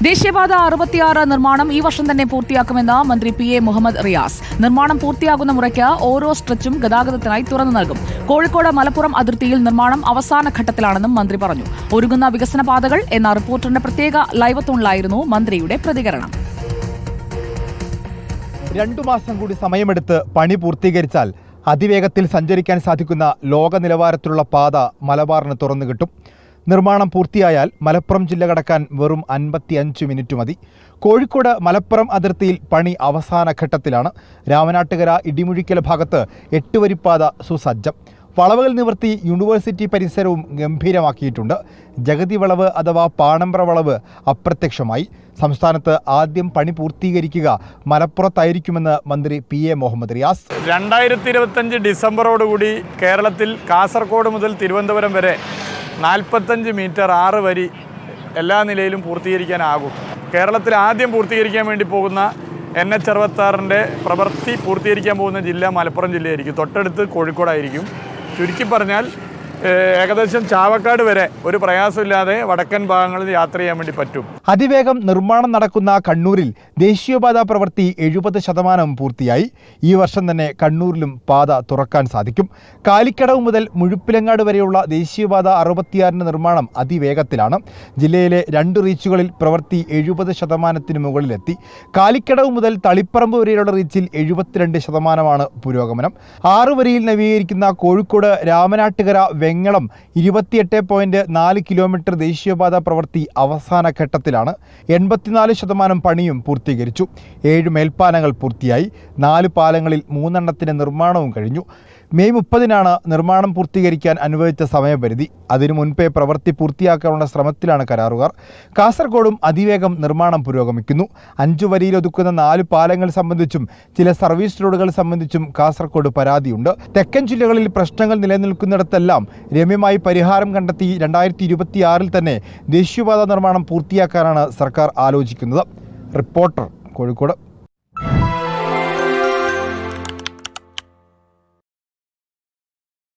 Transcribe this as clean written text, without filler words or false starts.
ദേശീയപാത 66 നിർമ്മാണം ഈ വർഷം തന്നെ പൂർത്തിയാക്കുമെന്ന് മന്ത്രി PA മുഹമ്മദ് റിയാസ്. നിർമ്മാണം പൂർത്തിയാകുന്ന മുറയ്ക്ക് ഓരോ സ്ട്രെച്ചും ഗതാഗതത്തിനായി തുറന്നു നൽകും. കോഴിക്കോട് മലപ്പുറം അതിർത്തിയിൽ നിർമ്മാണം അവസാന ഘട്ടത്തിലാണെന്നും മന്ത്രി പറഞ്ഞു. ഒരുങ്ങുന്ന വികസന പാതകൾ എന്ന റിപ്പോർട്ടറിന്റെ പ്രത്യേക ലൈവത്തോണിലായിരുന്നു മന്ത്രിയുടെ പ്രതികരണം. 2 മാസം കൂടി സമയമെടുത്ത് പണി പൂർത്തീകരിച്ചാൽ അതിവേഗത്തിൽ സഞ്ചരിക്കാൻ സാധിക്കുന്ന ലോക നിലവാരത്തിലുള്ള പാത മലബാറിന് തുറന്നു കിട്ടും. നിർമ്മാണം പൂർത്തിയായാൽ മലപ്പുറം ജില്ല കടക്കാൻ വെറും 55 മിനിറ്റ് മതി. കോഴിക്കോട് മലപ്പുറം അതിർത്തിയിൽ പണി അവസാന ഘട്ടത്തിലാണ്. രാമനാട്ടുകര ഇടിമുഴിക്കൽ ഭാഗത്ത് 8 വരിപ്പാത സുസജ്ജം. വളവുകൾ നിവർത്തി യൂണിവേഴ്സിറ്റി പരിസരവും ഗംഭീരമാക്കിയിട്ടുണ്ട്. ജഗതി വളവ് അഥവാ പാണമ്പ്ര വളവ് അപ്രത്യക്ഷമായി. സംസ്ഥാനത്ത് ആദ്യം പണി പൂർത്തീകരിക്കുക മലപ്പുറത്തായിരിക്കുമെന്ന് മന്ത്രി PA മുഹമ്മദ് റിയാസ്. 2025 ഡിസംബറോടുകൂടി കേരളത്തിൽ കാസർഗോഡ് മുതൽ തിരുവനന്തപുരം വരെ 45 മീറ്റർ 6 വരി എല്ലാ നിലയിലും പൂർത്തീകരിക്കാനാകും. കേരളത്തിൽ ആദ്യം പൂർത്തീകരിക്കാൻ വേണ്ടി പോകുന്ന NH66 പ്രവൃത്തി പൂർത്തീകരിക്കാൻ പോകുന്ന ജില്ല മലപ്പുറം ജില്ലയായിരിക്കും. തൊട്ടടുത്ത് കോഴിക്കോടായിരിക്കും. ചുരുക്കി പറഞ്ഞാൽ ഏകദേശം ചാവക്കാട് വരെ ഒരു പ്രയാസമില്ലാതെ വടക്കൻ ഭാഗങ്ങളിൽ യാത്ര ചെയ്യാൻ വേണ്ടി പറ്റും. അതിവേഗം നിർമ്മാണം നടക്കുന്ന കണ്ണൂരിൽ ദേശീയപാത പ്രവൃത്തി 70% പൂർത്തിയായി. ഈ വർഷം തന്നെ കണ്ണൂരിലും പാത തുറക്കാൻ സാധിക്കും. കാലിക്കടവ് മുതൽ മുഴുപ്പിലങ്ങാട് വരെയുള്ള ദേശീയപാത 66 നിർമ്മാണം അതിവേഗത്തിലാണ്. ജില്ലയിലെ 2 റീച്ചുകളിൽ പ്രവൃത്തി 70% മുകളിലെത്തി. കാലിക്കടവ് മുതൽ തളിപ്പറമ്പ് വരെയുള്ള റീച്ചിൽ 72% പുരോഗമനം. 6 വരിയിൽ നവീകരിക്കുന്ന കോഴിക്കോട് രാമനാട്ടുകര വെങ്ങളം 28.4 കിലോമീറ്റർ ദേശീയപാത പ്രവൃത്തി അവസാന ഘട്ടത്തിലാണ്. 84% പണിയും പൂർത്തീകരിച്ചു. 7 മേൽപ്പാലങ്ങൾ പൂർത്തിയായി. 4 പാലങ്ങളിൽ 3 എണ്ണത്തിന് നിർമ്മാണവും കഴിഞ്ഞു. മെയ് 30-നാണ് നിർമ്മാണം പൂർത്തീകരിക്കാൻ അനുവദിച്ച സമയപരിധി. അതിനു മുൻപേ പ്രവൃത്തി പൂർത്തിയാക്കാനുള്ള ശ്രമത്തിലാണ് കരാറുകാർ. കാസർഗോഡും അതിവേഗം നിർമ്മാണം പുരോഗമിക്കുന്നു. 5 വരിയിലൊതുക്കുന്ന 4 പാലങ്ങൾ സംബന്ധിച്ചും ചില സർവീസ് റോഡുകൾ സംബന്ധിച്ചും കാസർഗോഡ് പരാതിയുണ്ട്. തെക്കൻ ജില്ലകളിൽ പ്രശ്നങ്ങൾ നിലനിൽക്കുന്നിടത്തെല്ലാം രമ്യമായി പരിഹാരം കണ്ടെത്തി 2026-ൽ തന്നെ ദേശീയപാത നിർമ്മാണം പൂർത്തിയാക്കാനാണ് സർക്കാർ ആലോചിക്കുന്നത്. റിപ്പോർട്ടർ, കോഴിക്കോട്.